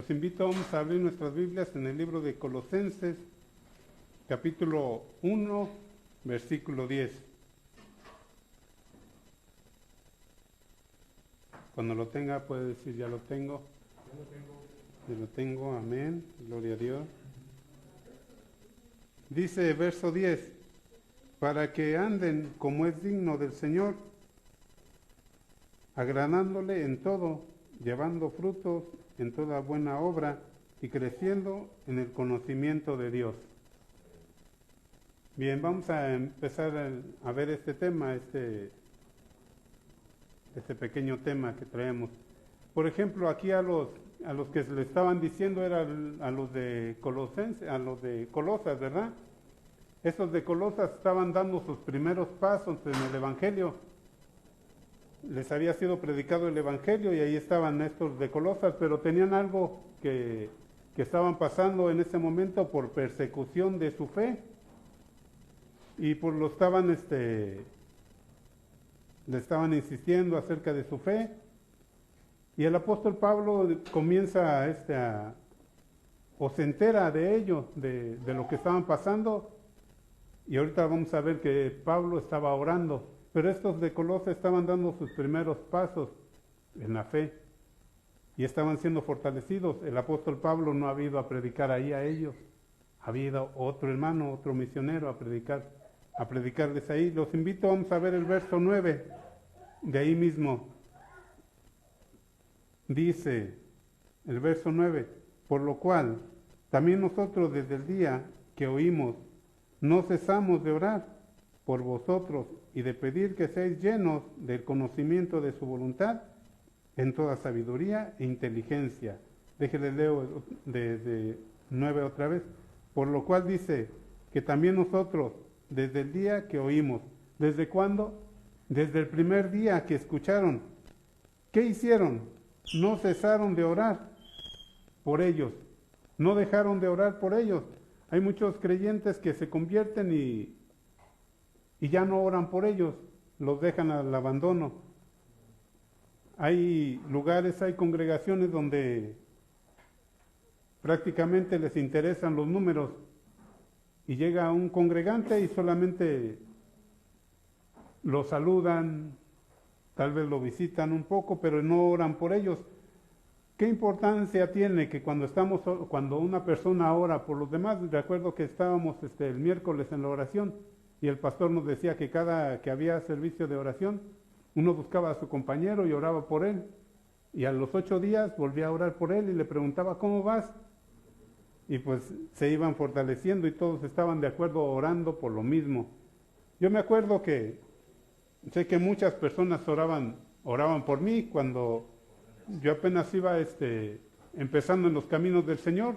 Los invito, vamos a abrir nuestras Biblias en el libro de Colosenses, capítulo 1, versículo 10. Cuando lo tenga puede decir, ya lo tengo. Ya lo tengo, amén, gloria a Dios. Dice verso 10, para que anden como es digno del Señor, agradándole en todo, llevando frutos en toda buena obra y creciendo en el conocimiento de Dios. Bien, vamos a empezar a ver este tema, este pequeño tema que traemos. Por ejemplo, aquí a los que le estaban diciendo era a los de Colosenses, a los de Colosas, ¿verdad? Estos de Colosas estaban dando sus primeros pasos en el Evangelio. Les había sido predicado el Evangelio y ahí estaban estos de Colosas, pero tenían algo que estaban pasando en ese momento por persecución de su fe y por lo estaban le estaban insistiendo acerca de su fe. Y el apóstol Pablo comienza o se entera de ello, de lo que estaban pasando. Y ahorita vamos a ver que Pablo estaba orando. Pero estos de Colosas estaban dando sus primeros pasos en la fe. Y estaban siendo fortalecidos. El apóstol Pablo no ha ido a predicar ahí a ellos. Ha habido otro hermano, otro misionero a predicarles ahí. Los invito, vamos a ver el verso 9. De ahí mismo. Dice el verso 9, por lo cual también nosotros desde el día que oímos no cesamos de orar por vosotros y de pedir que seáis llenos del conocimiento de su voluntad en toda sabiduría e inteligencia. Déjenle leo de 9 otra vez. Por lo cual dice que también nosotros desde el día que oímos, ¿desde cuándo? Desde el primer día que escucharon. ¿Qué hicieron? No cesaron de orar por ellos, no dejaron de orar por ellos. Hay muchos creyentes que se convierten y ya no oran por ellos, los dejan al abandono. Hay lugares, hay congregaciones donde prácticamente les interesan los números y llega un congregante y solamente lo saludan, tal vez lo visitan un poco, pero no oran por ellos. ¿Qué importancia tiene que cuando una persona ora por los demás? Recuerdo que estábamos el miércoles en la oración y el pastor nos decía que cada que había servicio de oración, uno buscaba a su compañero y oraba por él. Y a los 8 días volvía a orar por él y le preguntaba, ¿cómo vas? Y pues se iban fortaleciendo y todos estaban de acuerdo orando por lo mismo. Yo me acuerdo que sé que muchas personas oraban por mí cuando yo apenas iba empezando en los caminos del Señor.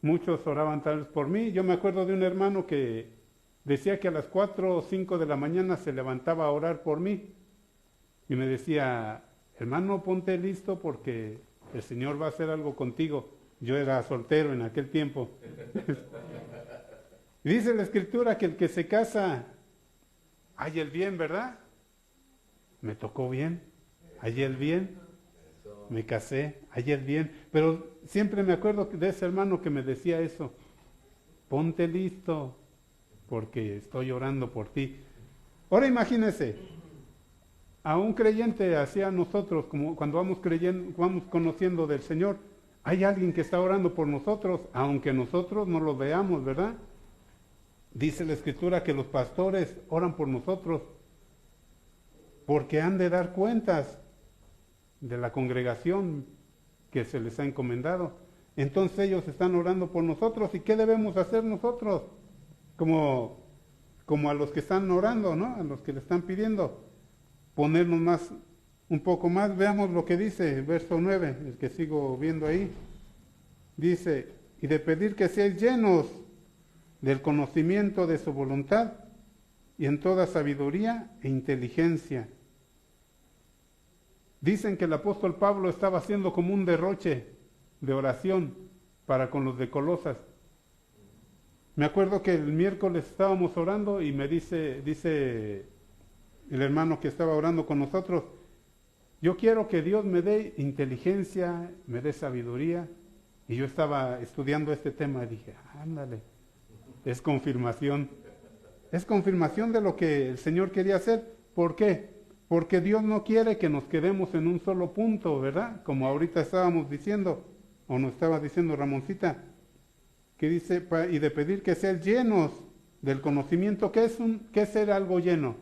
Muchos oraban tal vez por mí. Yo me acuerdo de un hermano que decía que a las 4 o 5 de la mañana se levantaba a orar por mí. Y me decía, hermano, ponte listo porque el Señor va a hacer algo contigo. Yo era soltero en aquel tiempo. Y dice la Escritura que el que se casa halla el bien, ¿verdad? Me tocó bien, hallé el bien, me casé, hallé el bien. Pero siempre me acuerdo de ese hermano que me decía eso, ponte listo, porque estoy orando por ti. Ahora imagínense, a un creyente hacia nosotros, como cuando vamos conociendo del Señor, hay alguien que está orando por nosotros, aunque nosotros no lo veamos, ¿verdad? Dice la Escritura que los pastores oran por nosotros porque han de dar cuentas de la congregación que se les ha encomendado. Entonces ellos están orando por nosotros. ¿Y qué debemos hacer nosotros? Como a los que están orando, ¿no? A los que le están pidiendo. Ponernos un poco más. Veamos lo que dice el verso 9, el que sigo viendo ahí. Dice, y de pedir que seáis llenos del conocimiento de su voluntad y en toda sabiduría e inteligencia. Dicen que el apóstol Pablo estaba haciendo como un derroche de oración para con los de Colosas. Me acuerdo que el miércoles estábamos orando y me dice el hermano que estaba orando con nosotros, yo quiero que Dios me dé inteligencia, me dé sabiduría Y yo estaba estudiando este tema y dije, ándale, es confirmación. Es confirmación de lo que el Señor quería hacer. ¿Por qué? Porque Dios no quiere que nos quedemos en un solo punto, ¿verdad? Como ahorita estábamos diciendo, o nos estaba diciendo Ramoncita, que dice, y de pedir que sean llenos del conocimiento. ¿Qué es ser algo lleno?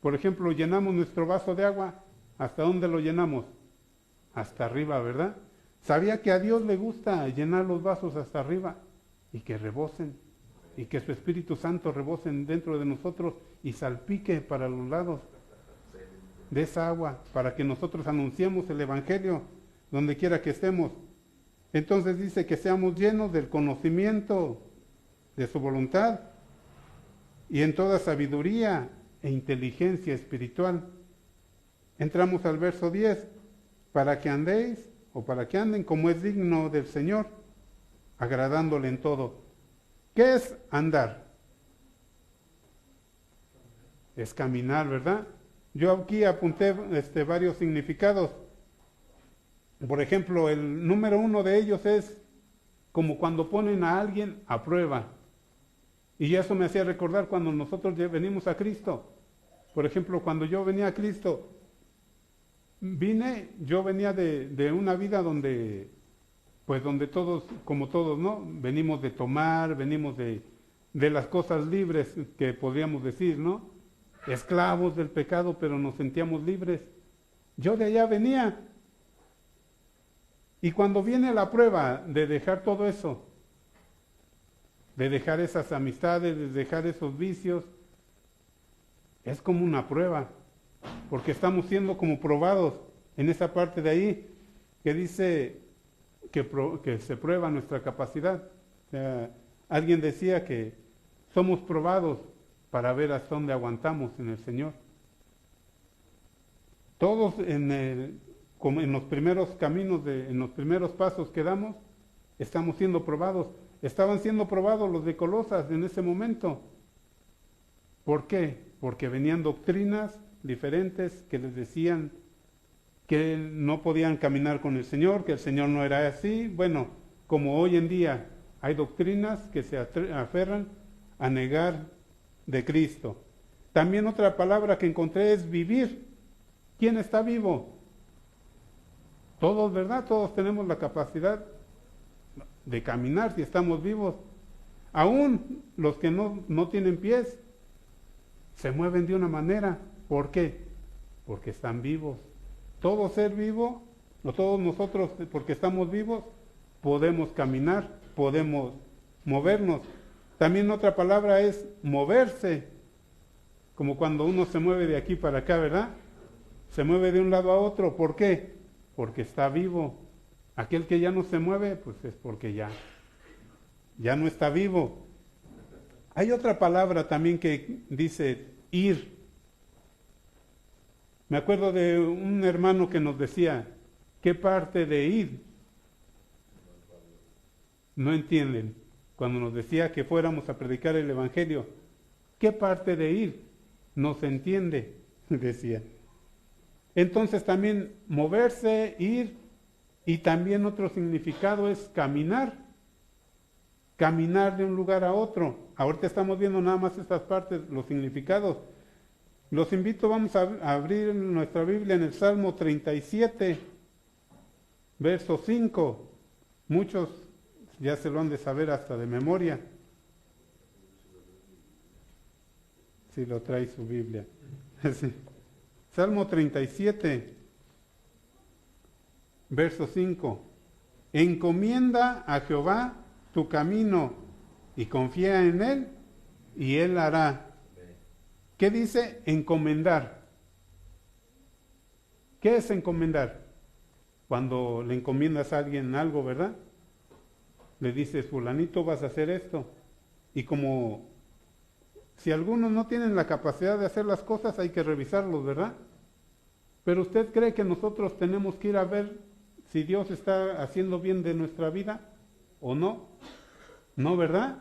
Por ejemplo, llenamos nuestro vaso de agua. ¿Hasta dónde lo llenamos? Hasta arriba, ¿verdad? ¿Sabía que a Dios le gusta llenar los vasos hasta arriba y que rebosen? Y que su Espíritu Santo rebosen dentro de nosotros y salpique para los lados de esa agua, para que nosotros anunciemos el Evangelio donde quiera que estemos. Entonces dice que seamos llenos del conocimiento de su voluntad y en toda sabiduría e inteligencia espiritual. Entramos al verso 10, para que andéis o para que anden como es digno del Señor, agradándole en todo. ¿Qué es andar? Es caminar, ¿verdad? Yo aquí apunté varios significados. Por ejemplo, el número 1 de ellos es como cuando ponen a alguien a prueba. Y eso me hacía recordar cuando nosotros venimos a Cristo. Por ejemplo, cuando yo venía a Cristo, yo venía de una vida donde todos, como todos, ¿no? Venimos de tomar, venimos de las cosas libres que podríamos decir, ¿no? Esclavos del pecado, pero nos sentíamos libres. Yo de allá venía. Y cuando viene la prueba de dejar todo eso, de dejar esas amistades, de dejar esos vicios, es como una prueba, porque estamos siendo como probados en esa parte de ahí que dice que se prueba nuestra capacidad. O sea, alguien decía que somos probados para ver hasta dónde aguantamos en el Señor. Todos como en los primeros caminos, en los primeros pasos que damos, estamos siendo probados. Estaban siendo probados los de Colosas en ese momento. ¿Por qué? Porque venían doctrinas diferentes que les decían que no podían caminar con el Señor, que el Señor no era así. Bueno, como hoy en día hay doctrinas que se aferran a negar de Cristo. También otra palabra que encontré es vivir. ¿Quién está vivo? Todos, ¿verdad? Todos tenemos la capacidad de caminar si estamos vivos. Aún los que no tienen pies se mueven de una manera. ¿Por qué? Porque están vivos. Todo ser vivo, o todos nosotros, porque estamos vivos, podemos caminar, podemos movernos. También otra palabra es moverse, como cuando uno se mueve de aquí para acá, ¿verdad? Se mueve de un lado a otro. ¿Por qué? Porque está vivo. Aquel que ya no se mueve, pues es porque ya no está vivo. Hay otra palabra también que dice ir. Me acuerdo de un hermano que nos decía, ¿qué parte de ir? No entienden. Cuando nos decía que fuéramos a predicar el Evangelio, ¿qué parte de ir? No se entiende, decía. Entonces también moverse, ir, y también otro significado es caminar. Caminar de un lugar a otro. Ahorita estamos viendo nada más estas partes, los significados. Los invito, vamos a abrir nuestra Biblia en el Salmo 37, verso 5. Muchos ya se lo han de saber hasta de memoria. Si lo trae su Biblia. Sí. Salmo 37, verso 5. Encomienda a Jehová tu camino y confía en Él y Él hará. ¿Qué dice encomendar? ¿Qué es encomendar? Cuando le encomiendas a alguien algo, ¿verdad? Le dices, fulanito, vas a hacer esto. Y como si algunos no tienen la capacidad de hacer las cosas, hay que revisarlos, ¿verdad? Pero ¿usted cree que nosotros tenemos que ir a ver si Dios está haciendo bien de nuestra vida o no? No, ¿verdad?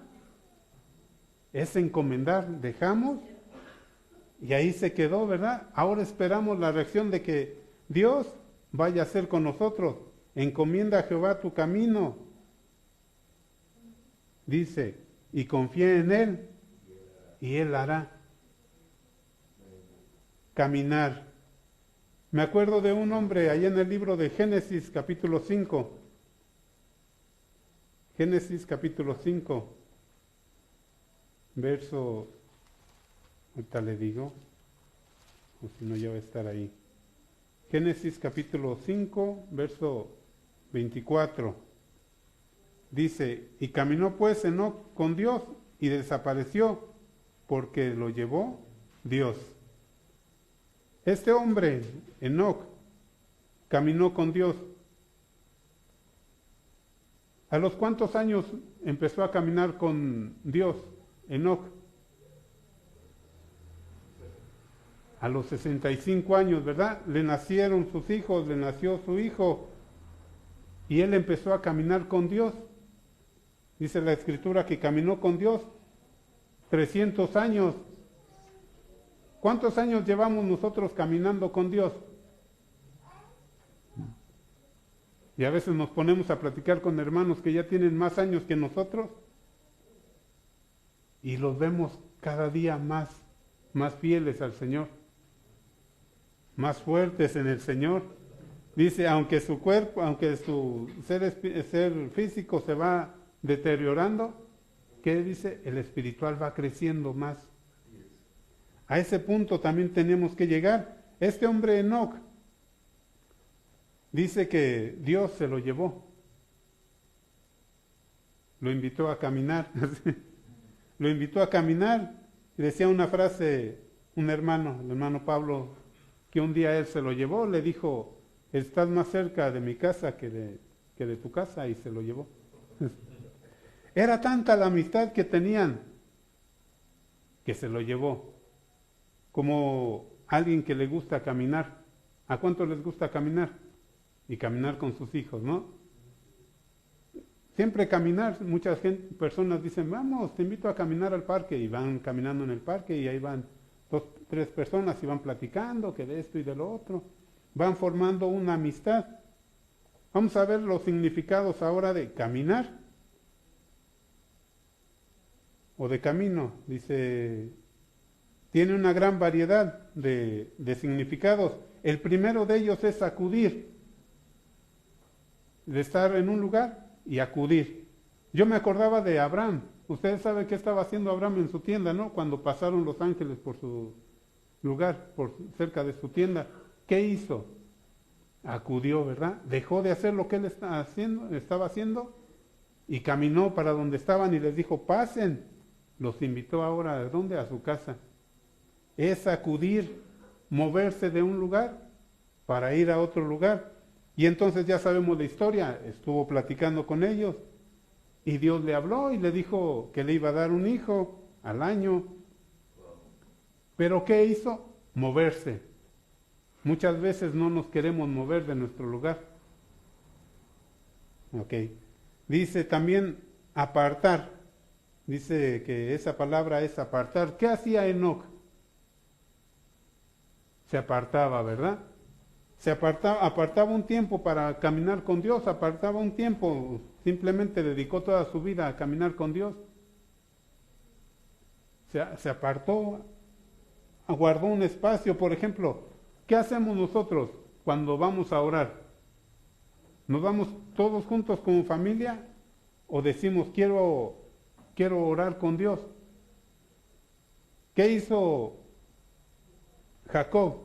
Es encomendar, dejamos y ahí se quedó, ¿verdad? Ahora esperamos la reacción de que Dios vaya a hacer con nosotros. encomienda a Jehová tu camino, dice, y confía en Él, y Él hará. Caminar. Me acuerdo de un hombre allá en el libro de Génesis capítulo 5. Génesis capítulo 5, verso, ahorita le digo, o si no ya va a estar ahí. Génesis capítulo 5, verso 24. Dice, y caminó pues Enoc con Dios y desapareció porque lo llevó Dios. Este hombre, Enoc, caminó con Dios. ¿A los cuántos años empezó a caminar con Dios, Enoc? A los 65 años, ¿verdad? Le nacieron sus hijos, le nació su hijo, y él empezó a caminar con Dios. Dice la Escritura que caminó con Dios 300 años. ¿Cuántos años llevamos nosotros caminando con Dios? Y a veces nos ponemos a platicar con hermanos que ya tienen más años que nosotros y los vemos cada día más fieles al Señor, más fuertes en el Señor. Dice, aunque su cuerpo, aunque su ser físico se va deteriorando, ¿qué dice? El espiritual va creciendo más. A ese punto también tenemos que llegar. Este hombre Enoc dice que Dios se lo llevó, lo invitó a caminar, lo invitó a caminar, y decía una frase, un hermano, el hermano Pablo, que un día él se lo llevó, le dijo, estás más cerca de mi casa que de tu casa, y se lo llevó. Era tanta la amistad que tenían, que se lo llevó, como alguien que le gusta caminar. ¿A cuántos les gusta caminar? Y caminar con sus hijos, ¿no? Siempre caminar, muchas personas dicen, vamos, te invito a caminar al parque, y van caminando en el parque, y ahí van 2, 3 personas y van platicando que de esto y de lo otro, van formando una amistad. Vamos a ver los significados ahora de caminar o de camino. Dice, tiene una gran variedad de significados. El primero de ellos es acudir, de estar en un lugar y acudir. Yo me acordaba de Abraham. Ustedes saben qué estaba haciendo Abraham en su tienda, ¿no? Cuando pasaron los ángeles por su lugar, por cerca de su tienda. ¿Qué hizo? Acudió, ¿verdad? Dejó de hacer lo que él estaba haciendo y caminó para donde estaban y les dijo, pasen. Los invitó ahora, ¿a dónde? A su casa. Es acudir, moverse de un lugar para ir a otro lugar. Y entonces ya sabemos la historia, estuvo platicando con ellos y Dios le habló y le dijo que le iba a dar un hijo al año. ¿Pero qué hizo? Moverse. Muchas veces no nos queremos mover de nuestro lugar. Ok. Dice también apartar. Dice que esa palabra es apartar. ¿Qué hacía Enoc? Se apartaba, ¿verdad? Se apartaba un tiempo para caminar con Dios, apartaba un tiempo, simplemente dedicó toda su vida a caminar con Dios. Se apartó, guardó un espacio. Por ejemplo, ¿qué hacemos nosotros cuando vamos a orar? ¿Nos vamos todos juntos como familia o decimos quiero orar con Dios? ¿Qué hizo Jacob?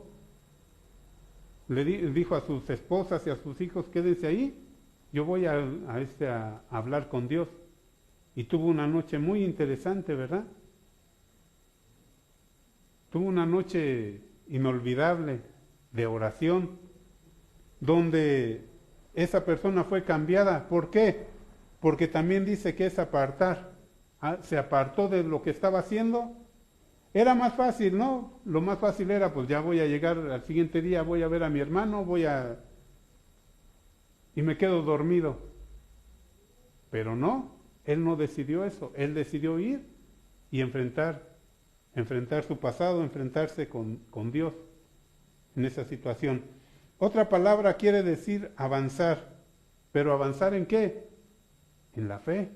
Le dijo a sus esposas y a sus hijos, quédense ahí, yo voy a hablar con Dios. Y tuvo una noche muy interesante, ¿verdad? Tuvo una noche inolvidable de oración, donde esa persona fue cambiada. ¿Por qué? Porque también dice que es apartar. Se apartó de lo que estaba haciendo. Era más fácil, ¿no? Lo más fácil era, pues ya voy a llegar al siguiente día, voy a ver a mi hermano, y me quedo dormido. Pero no, él no decidió eso, él decidió ir y enfrentar su pasado, enfrentarse con Dios en esa situación. Otra palabra quiere decir avanzar. Pero avanzar ¿en qué? En la fe.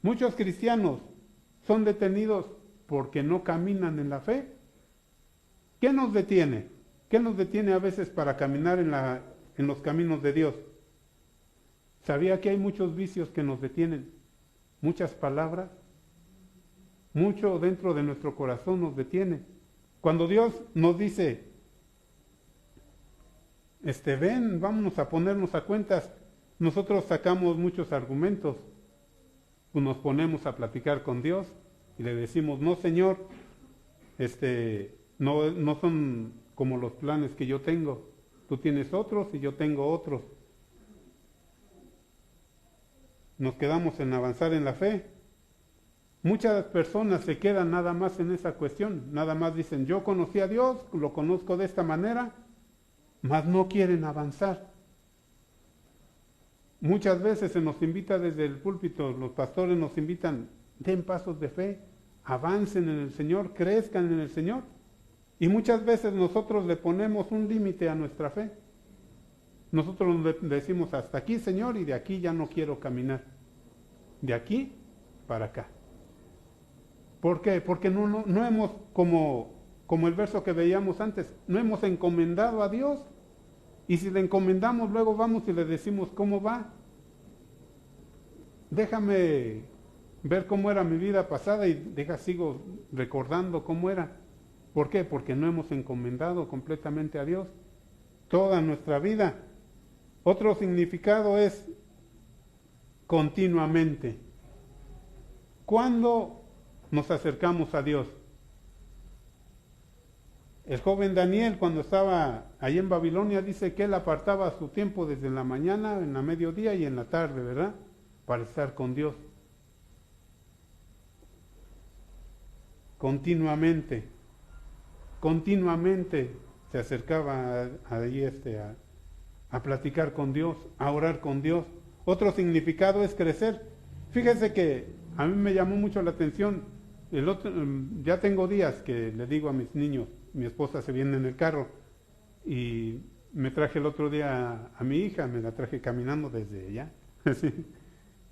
Muchos cristianos son detenidos porque no caminan en la fe. ¿Qué nos detiene? ¿Qué nos detiene a veces para caminar en los caminos de Dios? ¿Sabía que hay muchos vicios que nos detienen? Muchas palabras. Mucho dentro de nuestro corazón nos detiene. Cuando Dios nos dice, ven, vámonos a ponernos a cuentas, nosotros sacamos muchos argumentos. Pues nos ponemos a platicar con Dios y le decimos, no Señor, no son como los planes que yo tengo. Tú tienes otros y yo tengo otros. Nos quedamos en avanzar en la fe. Muchas personas se quedan nada más en esa cuestión, nada más dicen, yo conocí a Dios, lo conozco de esta manera, mas no quieren avanzar. Muchas veces se nos invita desde el púlpito, los pastores nos invitan, den pasos de fe, avancen en el Señor, crezcan en el Señor. Y muchas veces nosotros le ponemos un límite a nuestra fe. Nosotros le decimos, hasta aquí Señor, y de aquí ya no quiero caminar. De aquí para acá. ¿Por qué? Porque no hemos, como el verso que veíamos antes, no hemos encomendado a Dios. Y si le encomendamos, luego vamos y le decimos cómo va. Déjame ver cómo era mi vida pasada y sigo recordando cómo era. ¿Por qué? Porque no hemos encomendado completamente a Dios toda nuestra vida. Otro significado es continuamente. ¿Cuándo nos acercamos a Dios? El joven Daniel, cuando estaba allí en Babilonia, dice que él apartaba su tiempo desde la mañana, en la mediodía y en la tarde, ¿verdad? Para estar con Dios. Continuamente se acercaba allí a platicar con Dios, a orar con Dios. Otro significado es crecer. Fíjese que a mí me llamó mucho la atención. Ya tengo días que le digo a mis niños, mi esposa se viene en el carro y me traje el otro día a mi hija, me la traje caminando desde allá,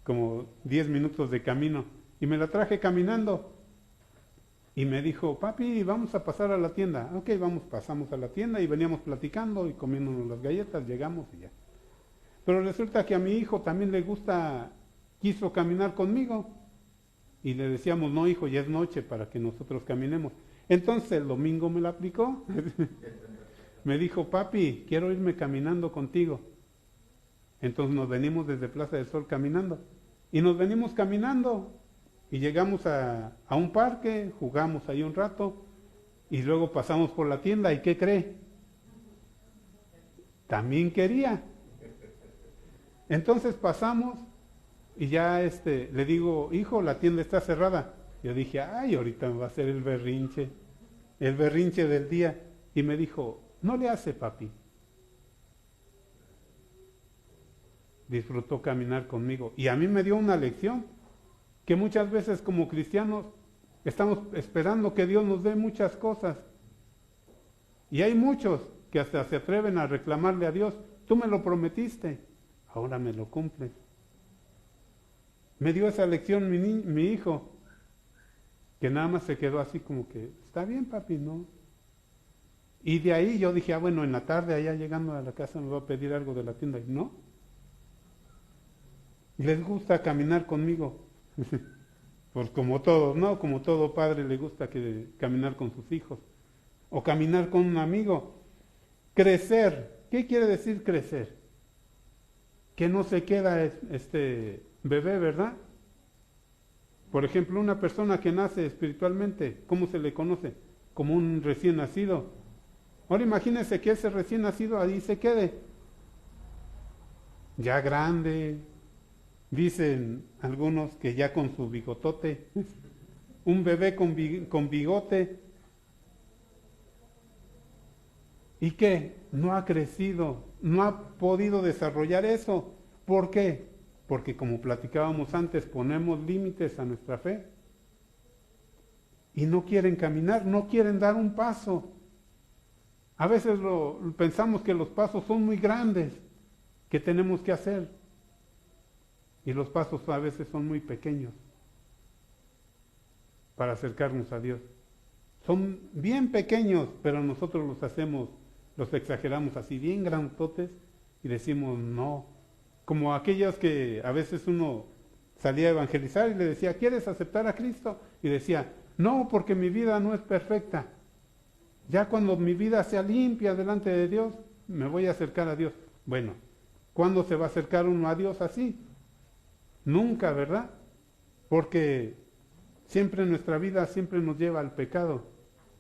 como 10 minutos de camino, y me la traje caminando y me dijo, papi, vamos a pasar a la tienda. Ok, pasamos a la tienda y veníamos platicando y comiéndonos las galletas, llegamos y ya. Pero resulta que a mi hijo también quiso caminar conmigo. Y le decíamos, no hijo, ya es noche para que nosotros caminemos. Entonces el domingo me la aplicó. Me dijo, papi, quiero irme caminando contigo. Entonces nos venimos desde Plaza del Sol caminando. Y nos venimos caminando. Y llegamos a un parque, jugamos ahí un rato. Y luego pasamos por la tienda. ¿Y qué cree? También quería. Entonces pasamos. Y ya le digo, hijo, la tienda está cerrada. Yo dije, ay, ahorita me va a hacer el berrinche del día. Y me dijo, no le hace, papi. Disfrutó caminar conmigo. Y a mí me dio una lección, que muchas veces como cristianos estamos esperando que Dios nos dé muchas cosas. Y hay muchos que hasta se atreven a reclamarle a Dios, tú me lo prometiste, ahora me lo cumples. Me dio esa lección mi hijo, que nada más se quedó así como que, está bien papi, ¿no? Y de ahí yo dije, bueno, en la tarde allá llegando a la casa me va a pedir algo de la tienda. Y no. Les gusta caminar conmigo. Pues como todos, ¿no? Como todo padre le gusta caminar con sus hijos. O caminar con un amigo. Crecer. ¿Qué quiere decir crecer? Que no se queda bebé, ¿verdad? Por ejemplo, una persona que nace espiritualmente, ¿cómo se le conoce? Como un recién nacido. Ahora imagínense que ese recién nacido ahí se quede. Ya grande, dicen algunos que ya con su bigotote, un bebé con bigote. ¿Y qué? No ha crecido, no ha podido desarrollar eso. ¿Por qué? Porque como platicábamos antes, ponemos límites a nuestra fe. Y no quieren caminar, no quieren dar un paso. A veces pensamos que los pasos son muy grandes. ¿Qué tenemos que hacer? Y los pasos a veces son muy pequeños para acercarnos a Dios. Son bien pequeños, pero nosotros los hacemos, los exageramos así, bien grandotes, y decimos no. Como aquellos que a veces uno salía a evangelizar y le decía, ¿quieres aceptar a Cristo? Y decía, no, porque mi vida no es perfecta. Ya cuando mi vida sea limpia delante de Dios, me voy a acercar a Dios. Bueno, ¿cuándo se va a acercar uno a Dios así? Nunca, ¿verdad? Porque siempre nuestra vida siempre nos lleva al pecado.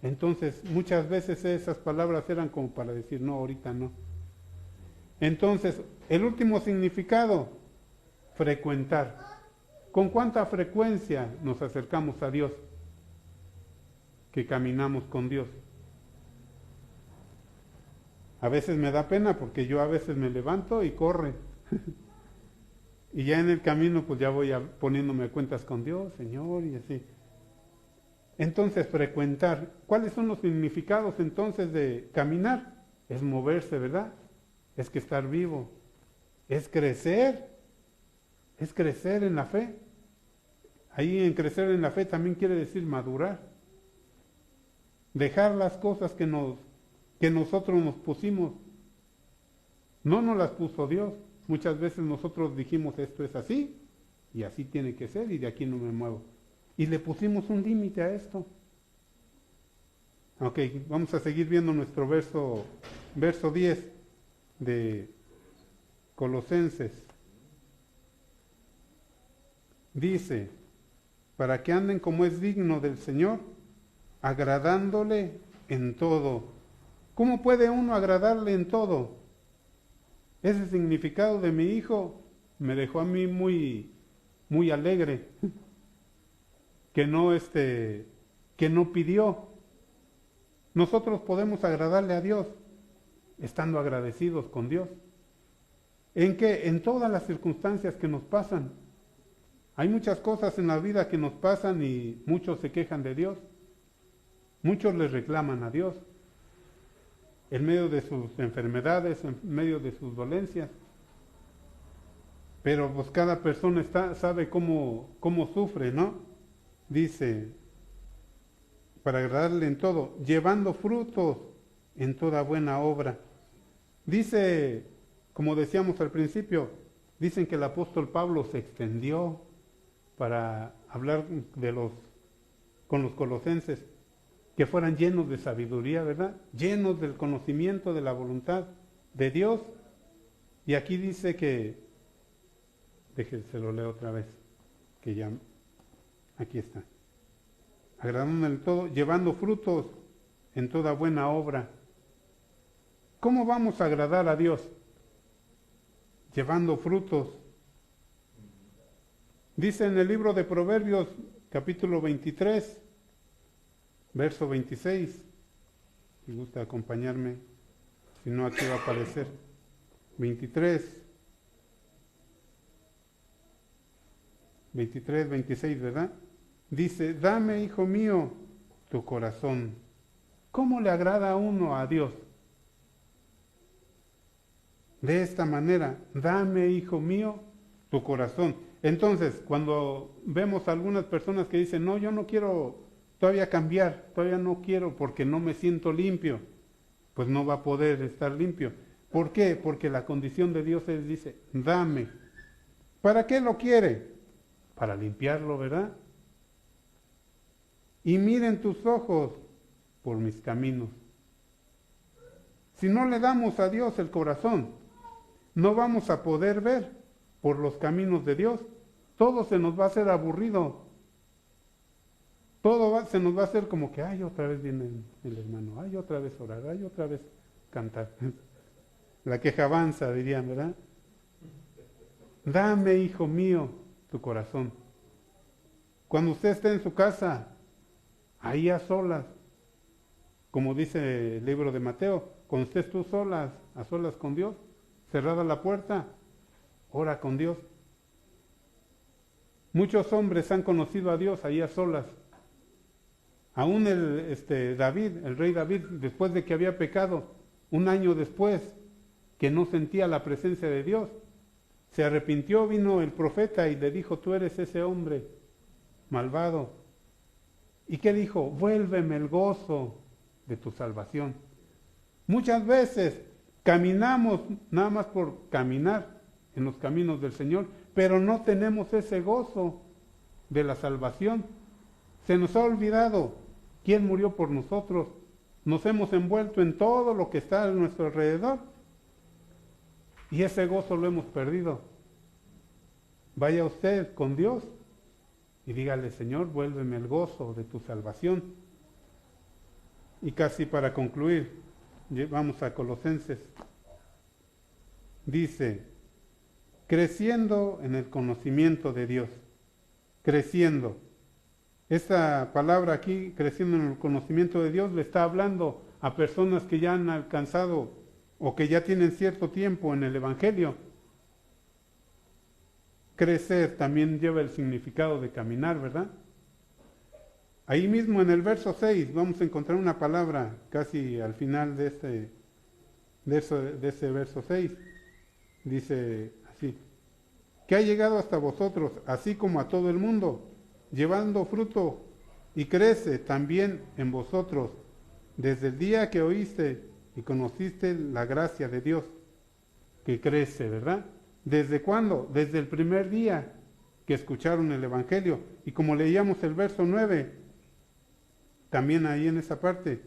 Entonces, muchas veces esas palabras eran como para decir, no, ahorita no. Entonces, el último significado, frecuentar. ¿Con cuánta frecuencia nos acercamos a Dios? Que caminamos con Dios. A veces me da pena porque yo a veces me levanto y corre. Y ya en el camino pues ya voy poniéndome a cuentas con Dios, Señor, y así. Entonces, frecuentar. ¿Cuáles son los significados entonces de caminar? Es moverse, ¿verdad? Es que estar vivo. Es crecer en la fe. Ahí en crecer en la fe también quiere decir madurar. Dejar las cosas que nosotros nos pusimos. No nos las puso Dios. Muchas veces nosotros dijimos esto es así y así tiene que ser y de aquí no me muevo. Y le pusimos un límite a esto. Ok, vamos a seguir viendo nuestro verso 10 de Colosenses. Dice, para que anden como es digno del Señor, agradándole en todo. ¿Cómo puede uno agradarle en todo? Ese significado de mi hijo me dejó a mí muy, muy alegre, que no pidió. Nosotros podemos agradarle a Dios estando agradecidos con Dios. ¿En qué? En todas las circunstancias que nos pasan. Hay muchas cosas en la vida que nos pasan y muchos se quejan de Dios. Muchos le reclaman a Dios en medio de sus enfermedades, en medio de sus dolencias. Pero pues cada persona sabe cómo sufre, ¿no? Dice, para agradarle en todo, llevando frutos en toda buena obra. Dice, como decíamos al principio, dicen que el apóstol Pablo se extendió para hablar con los colosenses, que fueran llenos de sabiduría, ¿verdad? Llenos del conocimiento de la voluntad de Dios. Y aquí dice que, déjense lo leo otra vez, que ya, aquí está. Agradando en todo, llevando frutos en toda buena obra. ¿Cómo vamos a agradar a Dios? Llevando frutos. Dice en el libro de Proverbios, capítulo 23, verso 26, si gusta acompañarme, si no aquí va a aparecer, 23, 26, ¿verdad? Dice, dame, hijo mío, tu corazón. ¿Cómo le agrada a uno a Dios? De esta manera, dame, hijo mío, tu corazón. Entonces, cuando vemos a algunas personas que dicen, no, yo no quiero todavía cambiar, todavía no quiero porque no me siento limpio, pues no va a poder estar limpio. ¿Por qué? Porque la condición de Dios es, dice, dame. ¿Para qué lo quiere? Para limpiarlo, ¿verdad? Y miren tus ojos por mis caminos. Si no le damos a Dios el corazón, no vamos a poder ver por los caminos de Dios. Todo se nos va a hacer aburrido. Todo se nos va a hacer como que, ay, otra vez viene el hermano, ay, otra vez orar, ay, otra vez cantar. La queja avanza, dirían, ¿verdad? Dame, hijo mío, tu corazón. Cuando usted esté en su casa, ahí a solas, como dice el libro de Mateo, cuando estés tú a solas con Dios, cerrada la puerta, ora con Dios. Muchos hombres han conocido a Dios ahí a solas. Aún el rey David, después de que había pecado, un año después, que no sentía la presencia de Dios. Se arrepintió, vino el profeta y le dijo, tú eres ese hombre malvado. ¿Y qué dijo? Vuélveme el gozo de tu salvación. Muchas veces caminamos nada más por caminar en los caminos del Señor, pero no tenemos ese gozo de la salvación. Se nos ha olvidado quién murió por nosotros. Nos hemos envuelto en todo lo que está a nuestro alrededor y ese gozo lo hemos perdido. Vaya usted con Dios y dígale, Señor, vuélveme el gozo de tu salvación. Y casi para concluir, vamos a Colosenses. Dice, creciendo en el conocimiento de Dios. Creciendo. Esta palabra aquí, creciendo en el conocimiento de Dios, le está hablando a personas que ya han alcanzado o que ya tienen cierto tiempo en el Evangelio. Crecer también lleva el significado de caminar, ¿verdad? Ahí mismo en el verso 6 vamos a encontrar una palabra casi al final de ese verso 6. Dice así, que ha llegado hasta vosotros, así como a todo el mundo, llevando fruto y crece también en vosotros, desde el día que oíste y conociste la gracia de Dios, que crece, ¿verdad? ¿Desde cuándo? Desde el primer día que escucharon el Evangelio. Y como leíamos el verso 9, también ahí en esa parte,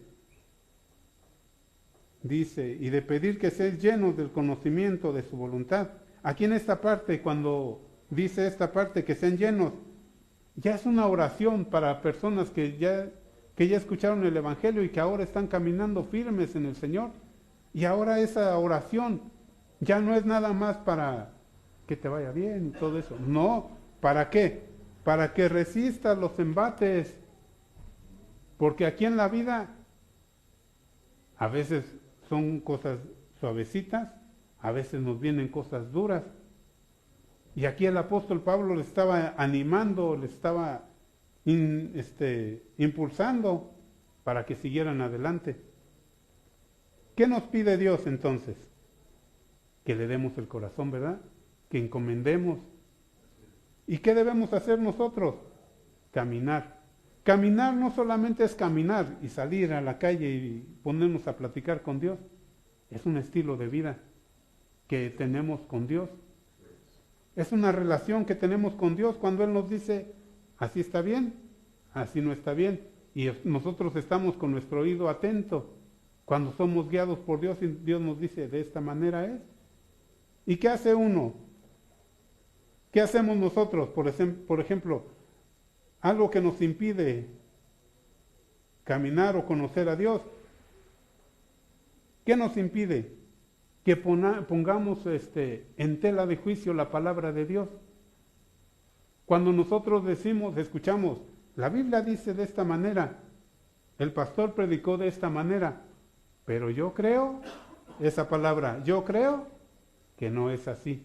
dice, y de pedir que seáis llenos del conocimiento de su voluntad. Aquí en esta parte, cuando dice esta parte, que sean llenos, ya es una oración para personas que ya escucharon el Evangelio y que ahora están caminando firmes en el Señor. Y ahora esa oración ya no es nada más para que te vaya bien y todo eso. No, ¿para qué? Para que resistas los embates. Porque aquí en la vida a veces son cosas suavecitas, a veces nos vienen cosas duras. Y aquí el apóstol Pablo le estaba animando, le estaba impulsando para que siguieran adelante. ¿Qué nos pide Dios entonces? Que le demos el corazón, ¿verdad? Que encomendemos. ¿Y qué debemos hacer nosotros? Caminar. Caminar no solamente es caminar y salir a la calle y ponernos a platicar con Dios. Es un estilo de vida que tenemos con Dios. Es una relación que tenemos con Dios cuando Él nos dice, así está bien, así no está bien. Y nosotros estamos con nuestro oído atento. Cuando somos guiados por Dios y Dios nos dice, de esta manera es. ¿Y qué hace uno? ¿Qué hacemos nosotros? Por ejemplo, algo que nos impide caminar o conocer a Dios. ¿Qué nos impide? Que pongamos en tela de juicio la palabra de Dios. Cuando nosotros escuchamos, la Biblia dice de esta manera, el pastor predicó de esta manera, pero yo creo, esa palabra, yo creo que no es así.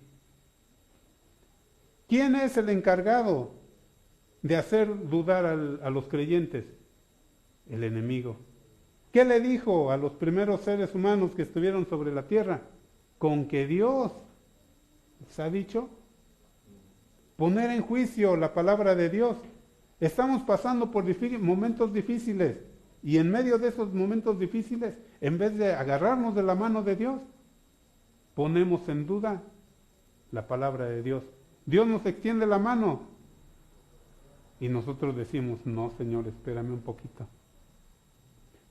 ¿Quién es el encargado de hacer dudar a los creyentes? El enemigo. ¿Qué le dijo a los primeros seres humanos que estuvieron sobre la tierra? Con que Dios les ha dicho poner en juicio la palabra de Dios. Estamos pasando por momentos difíciles y en medio de esos momentos difíciles, en vez de agarrarnos de la mano de Dios, ponemos en duda la palabra de Dios. Dios nos extiende la mano y nosotros decimos, no, Señor, espérame un poquito.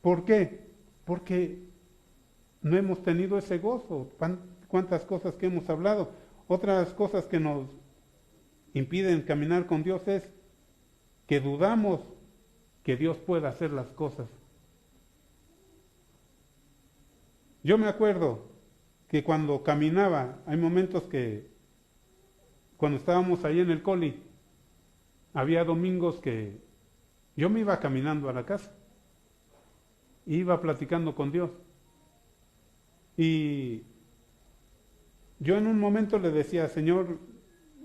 ¿Por qué? Porque no hemos tenido ese gozo. ¿Cuántas cosas que hemos hablado? Otras cosas que nos impiden caminar con Dios es que dudamos que Dios pueda hacer las cosas. Yo me acuerdo que cuando caminaba, hay momentos que cuando estábamos ahí en el Coli, había domingos que yo me iba caminando a la casa. Iba platicando con Dios. Y yo en un momento le decía, Señor,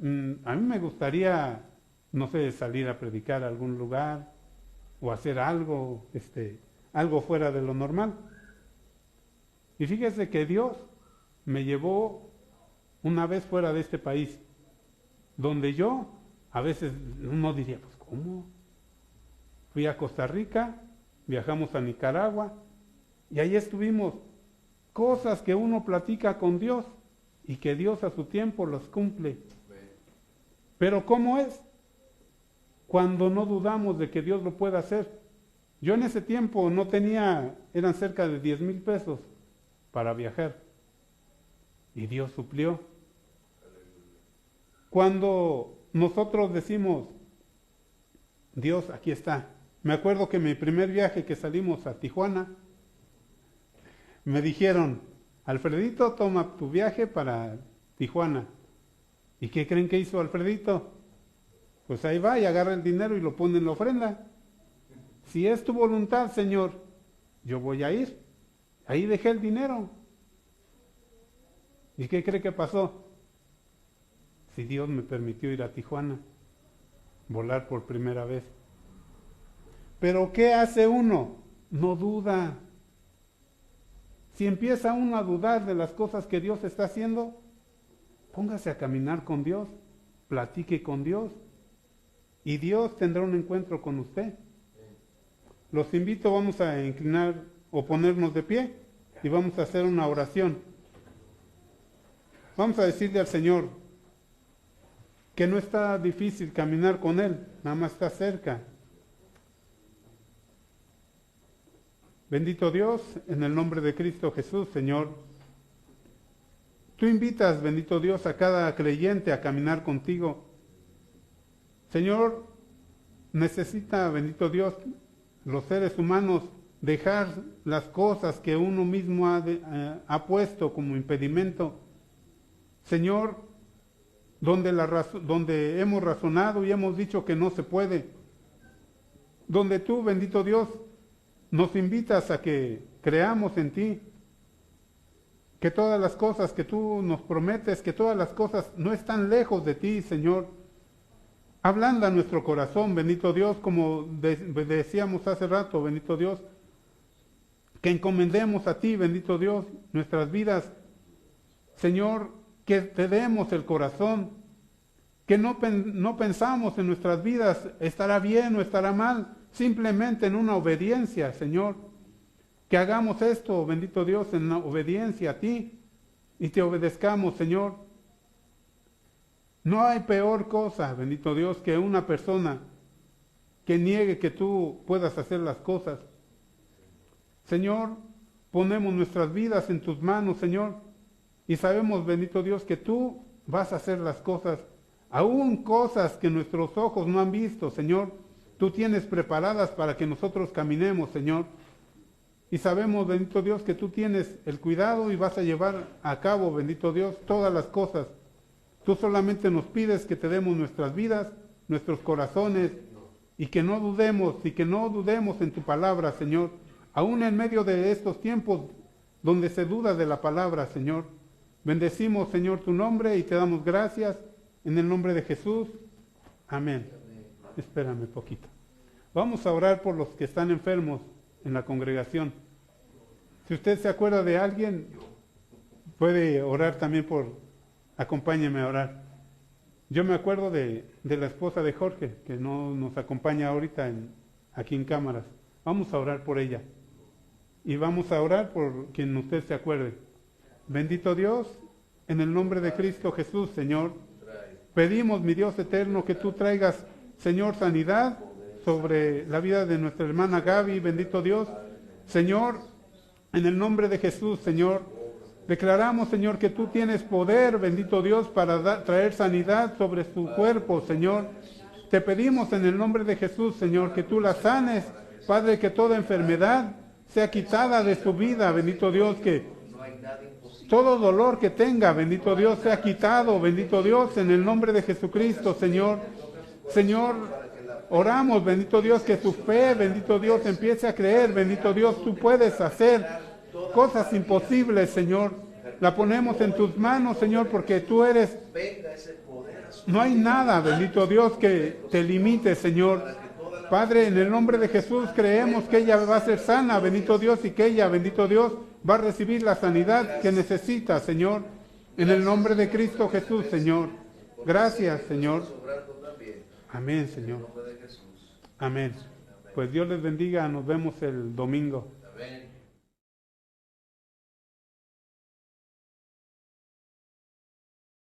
a mí me gustaría, no sé, salir a predicar a algún lugar o hacer algo, algo fuera de lo normal. Y fíjese que Dios me llevó una vez fuera de este país, donde yo, a veces uno diría, pues ¿cómo? Fui a Costa Rica, viajamos a Nicaragua, y ahí estuvimos. Cosas que uno platica con Dios, y que Dios a su tiempo las cumple. Pero ¿cómo es? Cuando no dudamos de que Dios lo pueda hacer. Yo en ese tiempo no tenía, eran cerca de 10,000 pesos para viajar. Y Dios suplió. Cuando nosotros decimos, Dios, aquí está. Me acuerdo que mi primer viaje que salimos a Tijuana, me dijeron, Alfredito, toma tu viaje para Tijuana. ¿Y qué creen que hizo Alfredito? Pues ahí va y agarra el dinero y lo pone en la ofrenda. Si es tu voluntad, Señor, yo voy a ir. Ahí dejé el dinero. ¿Y qué cree que pasó? Si Dios me permitió ir a Tijuana, volar por primera vez. Pero ¿qué hace uno? No duda. Si empieza uno a dudar de las cosas que Dios está haciendo, póngase a caminar con Dios, platique con Dios, y Dios tendrá un encuentro con usted. Los invito, vamos a inclinar o ponernos de pie y vamos a hacer una oración. Vamos a decirle al Señor que no está difícil caminar con Él, nada más está cerca. Bendito Dios, en el nombre de Cristo Jesús, Señor, tú invitas, bendito Dios, a cada creyente a caminar contigo. Señor, necesita, bendito Dios, los seres humanos dejar las cosas que uno mismo ha puesto como impedimento. Señor, donde hemos razonado y hemos dicho que no se puede, donde tú, bendito Dios, nos invitas a que creamos en ti, que todas las cosas que tú nos prometes, que todas las cosas no están lejos de ti, Señor. Ablanda nuestro corazón, bendito Dios, como decíamos hace rato, bendito Dios, que encomendemos a ti, bendito Dios, nuestras vidas. Señor, que te demos el corazón, que no pensamos en nuestras vidas, estará bien o estará mal, simplemente en una obediencia, Señor. Que hagamos esto, bendito Dios, en obediencia a ti y te obedezcamos, Señor. No hay peor cosa, bendito Dios, que una persona que niegue que tú puedas hacer las cosas. Señor, ponemos nuestras vidas en tus manos, Señor, y sabemos, bendito Dios, que tú vas a hacer las cosas, aún cosas que nuestros ojos no han visto, Señor. Tú tienes preparadas para que nosotros caminemos, Señor. Y sabemos, bendito Dios, que tú tienes el cuidado y vas a llevar a cabo, bendito Dios, todas las cosas. Tú solamente nos pides que te demos nuestras vidas, nuestros corazones, y que no dudemos en tu palabra, Señor. Aún en medio de estos tiempos donde se duda de la palabra, Señor. Bendecimos, Señor, tu nombre y te damos gracias en el nombre de Jesús. Amén. Espérame poquito. Vamos a orar por los que están enfermos en la congregación. Si usted se acuerda de alguien, puede orar también acompáñeme a orar. Yo me acuerdo de la esposa de Jorge, que no nos acompaña ahorita aquí en cámaras. Vamos a orar por ella. Y vamos a orar por quien usted se acuerde. Bendito Dios, en el nombre de Cristo Jesús, Señor, pedimos, mi Dios eterno, que tú traigas, Señor, sanidad sobre la vida de nuestra hermana Gaby, bendito Dios. Señor, en el nombre de Jesús, Señor, declaramos, Señor, que tú tienes poder, bendito Dios, para traer sanidad sobre su cuerpo, Señor. Te pedimos en el nombre de Jesús, Señor, que tú la sanes, Padre, que toda enfermedad sea quitada de su vida, bendito Dios, que todo dolor que tenga, bendito Dios, sea quitado, bendito Dios, en el nombre de Jesucristo, Señor. Señor, oramos, bendito Dios, que su fe, bendito Dios, empiece a creer, bendito Dios, tú puedes hacer cosas imposibles, Señor. La ponemos en tus manos, Señor, porque tú eres, no hay nada, bendito Dios, que te limite, Señor. Padre, en el nombre de Jesús creemos que ella va a ser sana, bendito Dios, y que ella, bendito Dios, va a recibir la sanidad que necesita, Señor, en el nombre de Cristo Jesús, Señor. Gracias, Señor. Amén, Señor. Amén. Pues Dios les bendiga, nos vemos el domingo.